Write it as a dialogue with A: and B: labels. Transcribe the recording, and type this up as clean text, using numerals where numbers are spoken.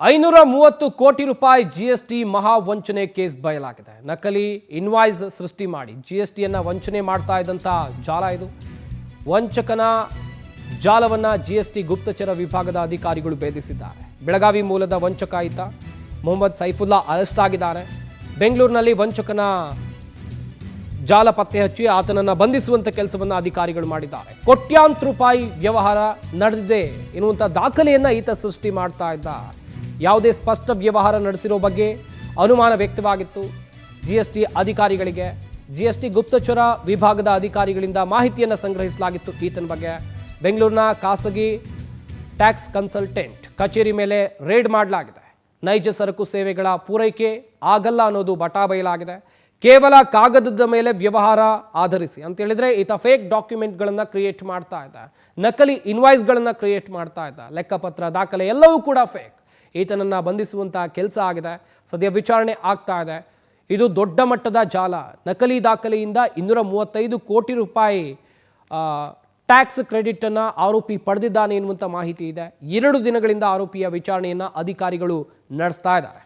A: 530 ಕೋಟಿ ರೂಪಾಯಿ ಜಿಎಸ್ಟಿ ಮಹಾ ವಂಚನೆ ಕೇಸ್ ಬಯಲಾಗಿದೆ. ನಕಲಿ ಇನ್ವಾಯ್ಸ್ ಸೃಷ್ಟಿ ಮಾಡಿ ಜಿಎಸ್ಟಿಯನ್ನು ವಂಚನೆ ಮಾಡ್ತಾ ಇದ್ದಂಥ ಜಾಲ ಇದು. ವಂಚಕನ ಜಾಲವನ್ನು ಜಿಎಸ್ಟಿ ಗುಪ್ತಚರ ವಿಭಾಗದ ಅಧಿಕಾರಿಗಳು ಭೇದಿಸಿದ್ದಾರೆ. ಬೆಳಗಾವಿ ಮೂಲದ ವಂಚಕ ಈತ ಮೊಹಮ್ಮದ್ ಸೈಫುಲ್ಲಾ ಅರೆಸ್ಟ್ ಆಗಿದ್ದಾರೆ. ಬೆಂಗಳೂರಿನಲ್ಲಿ ವಂಚಕನ ಜಾಲ ಪತ್ತೆ ಹಚ್ಚಿ ಆತನನ್ನು ಬಂಧಿಸುವಂಥ ಕೆಲಸವನ್ನು ಅಧಿಕಾರಿಗಳು ಮಾಡಿದ್ದಾರೆ. ಕೋಟ್ಯಾಂತರ ರೂಪಾಯಿ ವ್ಯವಹಾರ ನಡೆದಿದೆ ಎನ್ನುವಂಥ ದಾಖಲೆಯನ್ನು ಈತ ಸೃಷ್ಟಿ ಮಾಡ್ತಾ ಇದ್ದ. ಯಾವುದೇ ಸ್ಪಷ್ಟ ವ್ಯವಹಾರ ನಡೆಸಿರೋ ಬಗ್ಗೆ ಅನುಮಾನ ವ್ಯಕ್ತವಾಗಿತ್ತು. ಜಿಎಸ್ಟಿ ಅಧಿಕಾರಿಗಳಿಗೆ ಜಿಎಸ್ಟಿ ಗುಪ್ತಚರ ವಿಭಾಗದ ಅಧಿಕಾರಿಗಳಿಂದ ಮಾಹಿತಿಯನ್ನು ಸಂಗ್ರಹಿಸಲಾಗಿತ್ತು ಈತನ ಬಗ್ಗೆ. ಬೆಂಗಳೂರಿನ ಖಾಸಗಿ ಟ್ಯಾಕ್ಸ್ ಕನ್ಸಲ್ಟೆಂಟ್ ಕಚೇರಿ ಮೇಲೆ ರೇಡ್ ಮಾಡಲಾಗಿದೆ. ನೈಜ ಸರಕು ಸೇವೆಗಳ ಪೂರೈಕೆ ಆಗಲ್ಲ ಅನ್ನೋದು ಬಟಾಬಯಲಾಗಿದೆ. ಕೇವಲ ಕಾಗದದ ಮೇಲೆ ವ್ಯವಹಾರ ಆಧರಿಸಿ ಅಂತ ಹೇಳಿದ್ರೆ ಈತ ಫೇಕ್ ಡಾಕ್ಯುಮೆಂಟ್ಗಳನ್ನು ಕ್ರಿಯೇಟ್ ಮಾಡ್ತಾ ಇದ್ದ, ನಕಲಿ ಇನ್ವಾಯ್ಸ್ಗಳನ್ನು ಕ್ರಿಯೇಟ್ ಮಾಡ್ತಾ ಇದ್ದ, ಲೆಕ್ಕಪತ್ರ ದಾಖಲೆ ಎಲ್ಲವೂ ಕೂಡ ಫೇಕ್. ಈತನನ್ನು ಬಂಧಿಸುವಂತಹ ಕೆಲಸ ಆಗಿದೆ. ಸದ್ಯ ವಿಚಾರಣೆ ಆಗ್ತಾ ಇದೆ. ಇದು ದೊಡ್ಡ ಮಟ್ಟದ ಜಾಲ. ನಕಲಿ ದಾಖಲೆಯಿಂದ 235 ಕೋಟಿ ರೂಪಾಯಿ ಟ್ಯಾಕ್ಸ್ ಕ್ರೆಡಿಟ್ ಅನ್ನು ಆರೋಪಿ ಪಡೆದಿದ್ದಾನೆ ಎನ್ನುವಂಥ ಮಾಹಿತಿ ಇದೆ. 2 ದಿನಗಳಿಂದ ಆರೋಪಿಯ ವಿಚಾರಣೆಯನ್ನು ಅಧಿಕಾರಿಗಳು ನಡೆಸ್ತಾ ಇದ್ದಾರೆ.